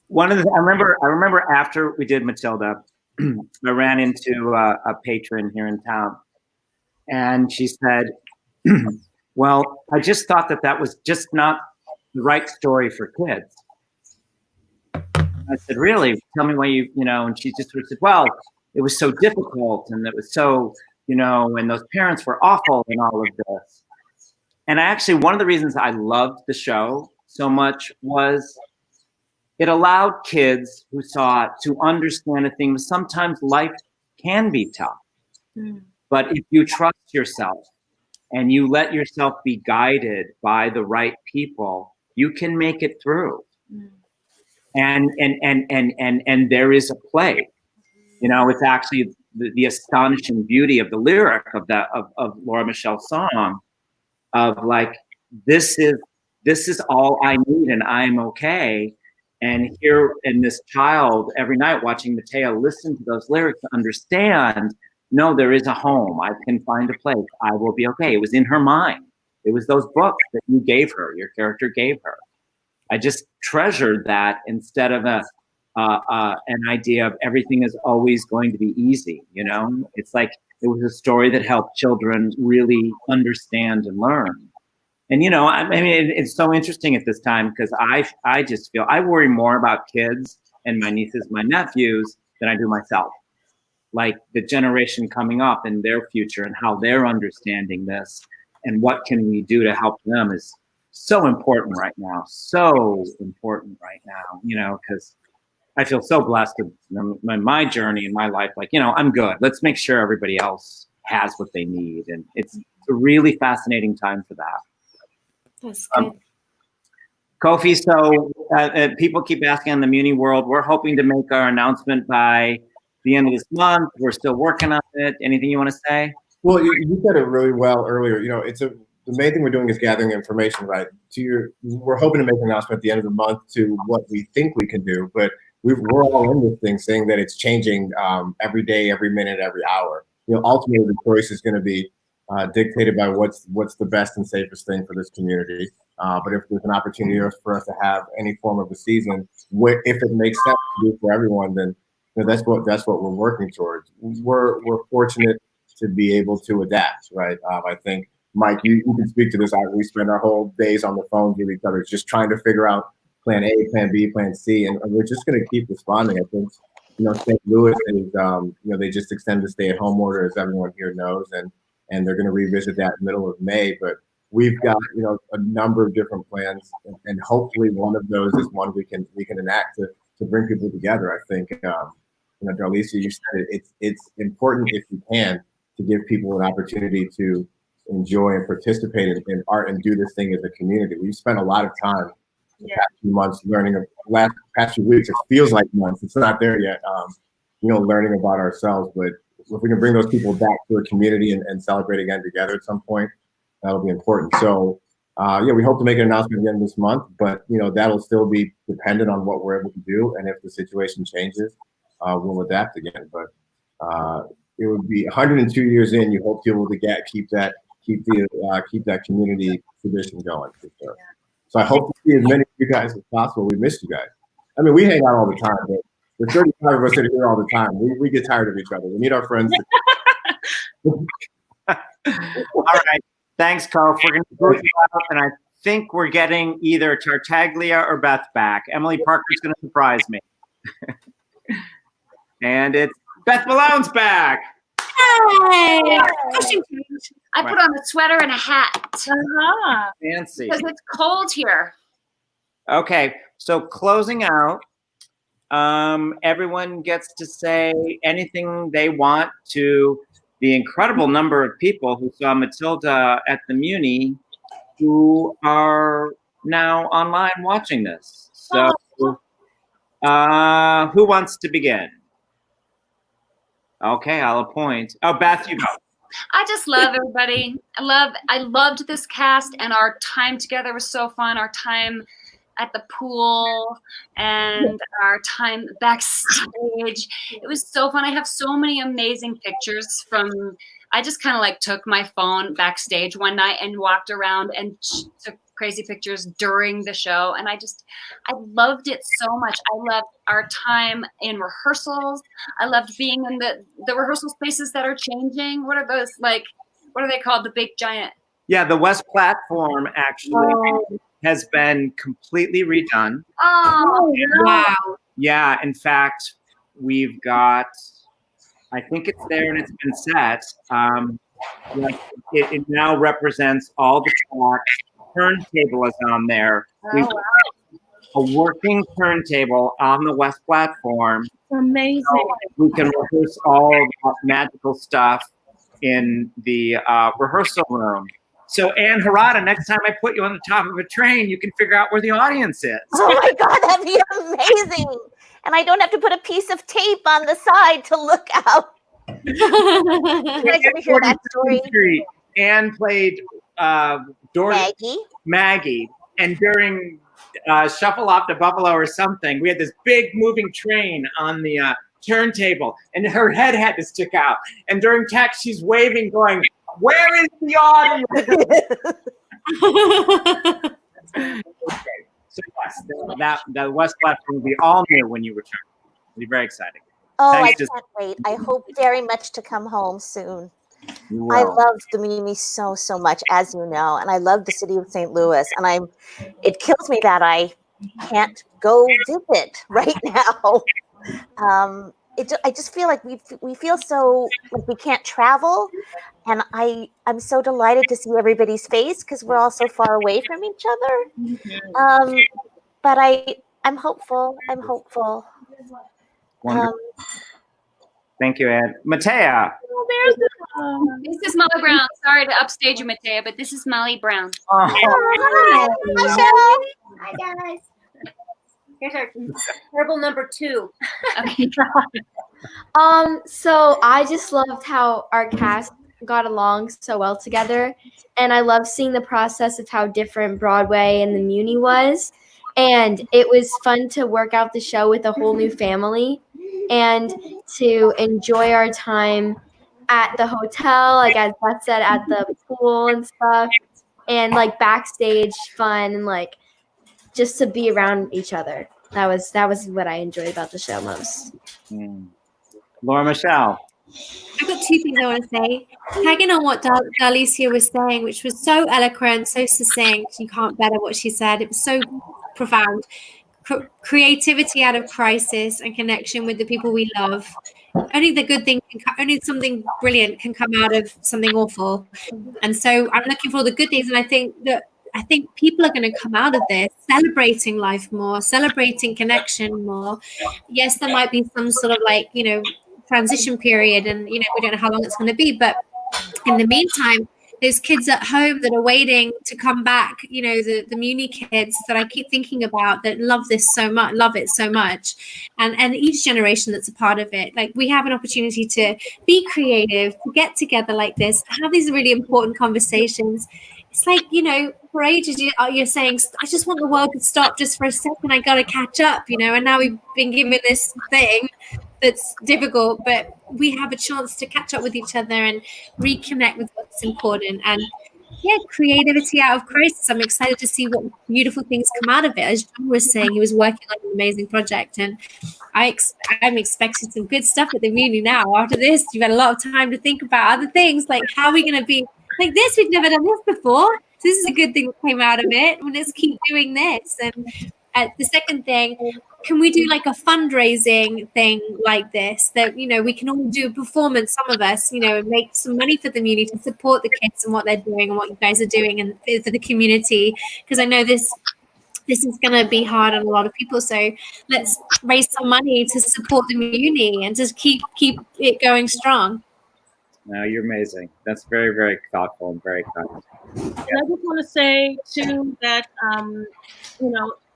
one of the. I remember after we did Matilda, I ran into a patron here in town, and she said, "Well, I just thought that was just not the right story for kids." I said, "Really? Tell me why you know?" And she just sort of said, "Well, it was so difficult, and it was so, you know, and those parents were awful, and all of this." And actually, one of the reasons I loved the show so much was it allowed kids who saw it to understand a thing. Sometimes life can be tough, but if you trust yourself and you let yourself be guided by the right people, you can make it through. And there is a play. You know, it's actually the astonishing beauty of the lyric of Laura Michelle's song, of like, this is all I need and I'm okay. And here in this child every night watching Mattea listen to those lyrics to understand, no, there is a home. I can find a place. I will be okay. It was in her mind. It was those books that you gave her, your character gave her. I just treasured that instead of an idea of everything is always going to be easy. You know, it's like it was a story that helped children really understand and learn. And, you know, I mean, it's so interesting at this time because I just feel I worry more about kids and my nieces, my nephews than I do myself. Like the generation coming up and their future and how they're understanding this and what can we do to help them is so important right now. So important right now, you know, because I feel so blessed with my journey in my life. Like, you know, I'm good. Let's make sure everybody else has what they need. And it's a really fascinating time for that. That's good. Kwofe, so people keep asking on the Muny World. We're hoping to make our announcement by the end of this month. We're still working on it. Anything you want to say? Well, you said it really well earlier. You know, the main thing we're doing is gathering information, right? We're hoping to make an announcement at the end of the month to what we think we can do, but we're all in this thing saying that it's changing every day, every minute, every hour. You know, ultimately the choice is going to be dictated by what's the best and safest thing for this community. But if there's an opportunity for us to have any form of a season, if it makes sense to do for everyone, then that's what we're working towards. We're fortunate to be able to adapt, right? I think, Mike, you can speak to this. We spend our whole days on the phone with each other, just trying to figure out plan A, plan B, plan C, and we're just going to keep responding. I think, you know, St. Louis is, you know, they just extended the stay-at-home order, as everyone here knows, and they're going to revisit that middle of May. But we've got, you know, a number of different plans, and hopefully one of those is one we can enact to bring people together. I think, you know, Darlesia, you said it's important, if you can, to give people an opportunity to enjoy and participate in art and do this thing as a community. We've spent a lot of time the past few months learning, past few weeks, it feels like months, it's not there yet, you know, learning about ourselves. But if we can bring those people back to a community and celebrate again together at some point, that'll be important. So yeah, we hope to make an announcement again this month, but you know, that'll still be dependent on what we're able to do, and if the situation changes, we'll adapt again. But it would be 102 years in, you hope to be able to keep that community tradition going, for sure. So I hope to see as many of you guys as possible. We missed you guys. I mean, we hang out all the time, but there's 35 of us that are here all the time. We get tired of each other. We need our friends. All right. Thanks, Kwofe. We're going to close you out, and I think we're getting either Tartaglia or Beth back. Emily Parker's going to surprise me. And it's Beth Malone's back. Hey! I put on a sweater and a hat. Fancy. Because it's cold here. Okay, so closing out, everyone gets to say anything they want to the incredible number of people who saw Matilda at the Muny who are now online watching this. So who wants to begin? Okay, I'll appoint. Oh, Beth, you go. I just love everybody. I loved this cast, and our time together was so fun. Our time at the pool and our time backstage. It was so fun. I have so many amazing pictures from, I just kind of like took my phone backstage one night and walked around and took crazy pictures during the show. And I loved it so much. I loved our time in rehearsals. I loved being in the rehearsal spaces that are changing. What are those, like, what are they called? The big giant. Yeah, the West platform actually has been completely redone. Oh, Wow. Yeah, in fact, we've got, I think it's there and it's been set. It now represents all the tracks. Turntable is on there. We've got a working turntable on the West platform. Amazing. So we can rehearse all the magical stuff in the rehearsal room. So, Anne Harada, next time I put you on the top of a train, you can figure out where the audience is. Oh my God, that'd be amazing. And I don't have to put a piece of tape on the side to look out. You guys ever hear that story? Anne played Maggie. And during Shuffle Off to Buffalo or something, we had this big moving train on the turntable, and her head had to stick out. And during text, she's waving, going, "Where is the audience?" So yes, the West platform will be all new when you return. It'll be very exciting. Oh, Thanks, I can't wait. I hope very much to come home soon. You will. I love the Muni so much, as you know, and I love the city of St. Louis. And it kills me that I can't go visit right now. I just feel like we feel so like we can't travel, and I'm so delighted to see everybody's face because we're all so far away from each other. But I'm hopeful. I'm hopeful. Thank you, Anne. Mattea. This is Molly Brown. Sorry to upstage you, Mattea, but this is Molly Brown. Hi, Michelle. Hi, guys. Here's our terrible number 2. Okay. So I just loved how our cast got along so well together, and I love seeing the process of how different Broadway and the Muny was, and it was fun to work out the show with a whole new family and to enjoy our time at the hotel, like as Beth said, at the pool and stuff, and like backstage fun and like just to be around each other. That was what I enjoyed about the show most. Laura Michelle. I've got 2 things I want to say. Tagging on what Darlesia was saying, which was so eloquent, so succinct, you can't better what she said. It was so profound. Creativity out of crisis and connection with the people we love. Only the good thing, only something brilliant can come out of something awful. And so I'm looking for all the good things, and I think people are going to come out of this celebrating life more, celebrating connection more. Yes, there might be some sort of like, transition period, and we don't know how long it's going to be, but in the meantime, those kids at home that are waiting to come back, the Muny kids that I keep thinking about that love it so much, and each generation that's a part of it, like we have an opportunity to be creative, to get together like this, have these really important conversations. It's like, for ages you're saying, I just want the world to stop just for a second, I got to catch up, and now we've been given this thing that's difficult, but we have a chance to catch up with each other and reconnect with what's important. And creativity out of crisis. I'm excited to see what beautiful things come out of it. As John was saying, he was working on an amazing project, and I'm expecting some good stuff at the Muny now. After this, you've had a lot of time to think about other things, like how are we going to be like this? We've never done this before. So this is a good thing that came out of it. Well, let's keep doing this. And the second thing, can we do like a fundraising thing like this that, we can all do a performance, some of us, and make some money for the Muny to support the kids and what they're doing and what you guys are doing and for the community. Because I know this is going to be hard on a lot of people. So let's raise some money to support the Muny and just keep it going strong. No, you're amazing. That's very, very thoughtful and very kind. And I just want to say too that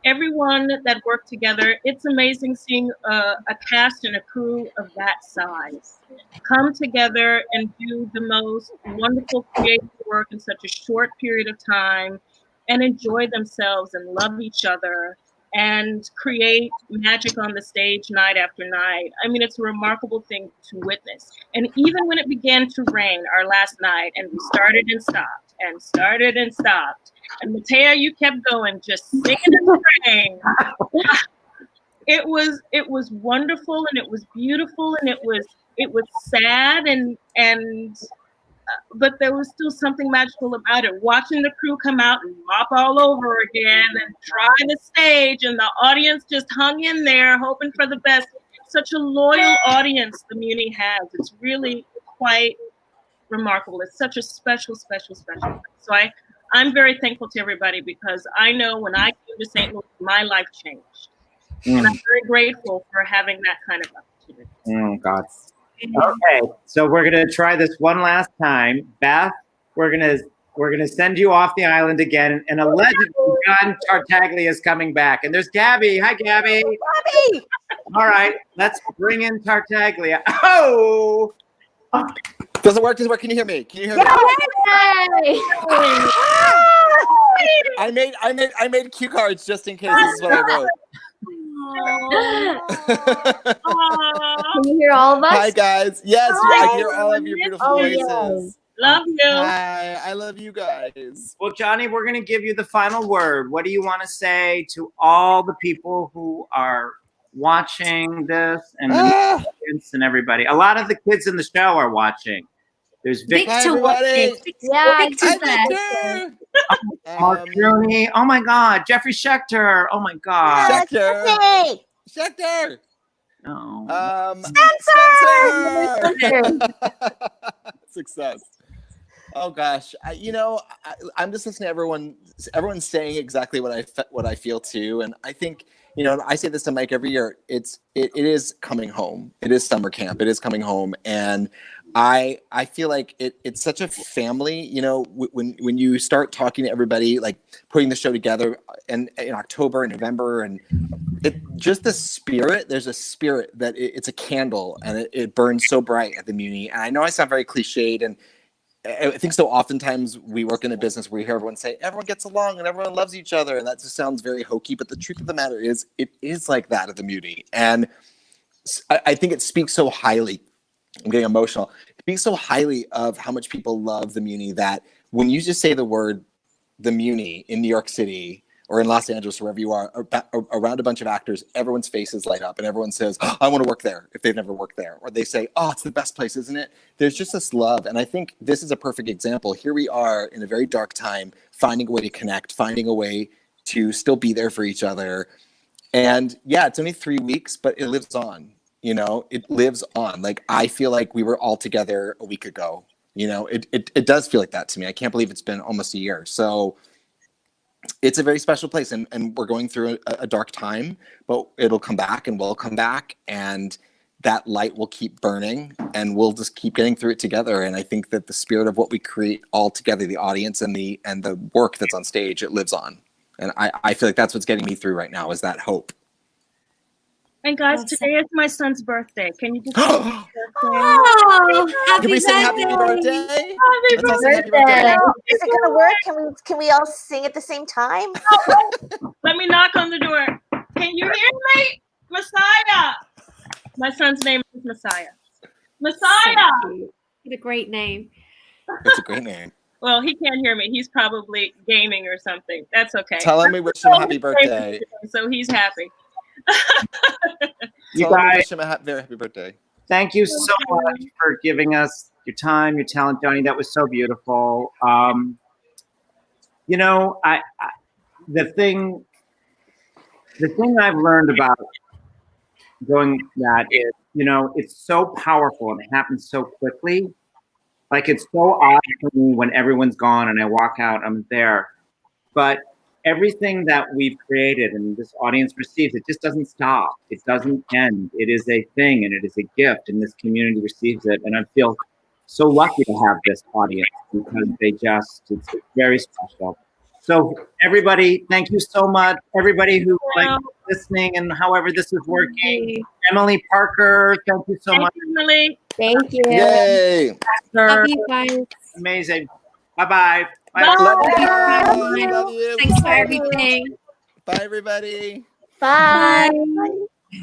everyone that worked together. It's amazing seeing a cast and a crew of that size come together and do the most wonderful creative work in such a short period of time and enjoy themselves and love each other and create magic on the stage night after night. I mean, it's a remarkable thing to witness. And even when it began to rain our last night and we started and stopped and started and stopped, and Mattea, you kept going, just singing in the rain. It was wonderful and it was beautiful and it was sad and but there was still something magical about it. Watching the crew come out and mop all over again and dry the stage, and the audience just hung in there hoping for the best. Such a loyal audience the Muny has. It's really quite remarkable. It's such a special place. So I'm very thankful to everybody because I know when I came to St. Louis, my life changed. And I'm very grateful for having that kind of opportunity. Oh, God. Okay, so we're gonna try this one last time. Beth, we're gonna send you off the island again, and allegedly John Tartaglia is coming back. And there's Gabby. Hi, Gabby. Gabby. All right, let's bring in Tartaglia. Oh. Does it work? Can you hear me? Can you hear me? I made cue cards just in case. This is what I wrote. Can you hear all of us? Hi guys. Yes, I can hear all of your beautiful voices. Yes. Love you. Hi, I love you guys. Well, Johnny, we're going to give you the final word. What do you want to say to all the people who are watching this and the audience and everybody? A lot of the kids in the show are watching. There's Victor watching. Yeah, Victor's there. Victor. Mark Rooney. Oh my God. Jeffrey Schechter. Oh my God. Schechter. Oh. Spencer. Success. Oh gosh, I'm just listening to everyone. Everyone's saying exactly what I feel too, and I think I say this to Mike every year. It is coming home. It is summer camp. It is coming home, and I feel like it's such a family. When you start talking to everybody, like putting the show together, and in October and November, and just the spirit. There's a spirit that it's a candle, and it burns so bright at the Muny. And I know I sound very cliched, and I think so oftentimes we work in a business where you hear everyone say everyone gets along and everyone loves each other, and that just sounds very hokey, but the truth of the matter is it is like that at the Muny. And I think it speaks so highly, I'm getting emotional, it speaks so highly of how much people love the Muny that when you just say the word the Muny in New York City or in Los Angeles, wherever you are, around a bunch of actors, everyone's faces light up and everyone says, oh, I want to work there if they've never worked there. Or they say, oh, it's the best place, isn't it? There's just this love. And I think this is a perfect example. Here we are in a very dark time, finding a way to connect, finding a way to still be there for each other. And yeah, it's only 3 weeks, but it lives on. It lives on. Like, I feel like we were all together a week ago. It does feel like that to me. I can't believe it's been almost a year. So it's a very special place, and we're going through a dark time, but it'll come back and we'll come back, and that light will keep burning, and we'll just keep getting through it together. And I think that the spirit of what we create all together, the audience and the work that's on stage, it lives on. And I feel like that's what's getting me through right now, is that hope. And guys, today is my son's birthday. Can you just Oh, Can we sing happy birthday? Happy Let's all sing happy birthday. Is it gonna work? Can we all sing at the same time? Let me knock on the door. Can you hear me? Messiah. My son's name is Messiah. Messiah. What a great name. It's a great name. Well, he can't hear me. He's probably gaming or something. That's okay. Tell him we wish him a happy birthday. So he's happy. You Tell him we guys, wish him a very happy birthday. thank you so much for giving us your time, your talent, Johnny. That was so beautiful. The thing I've learned about going that is, it's so powerful and it happens so quickly. Like, it's so odd for me when everyone's gone and I walk out, I'm there. But everything that we've created and this audience receives, it just doesn't stop. It doesn't end. It is a thing, and it is a gift, and this community receives it. And I feel so lucky to have this audience because it's very special. So everybody, thank you so much. Everybody who listening and however this is working. Emily Parker, thank you so much. Emily. Thank you. Yay! Love you guys. Amazing. Bye-bye. Bye. Love you Bye. guys. Love you. Thanks for everything. Bye, everybody. Bye. Bye.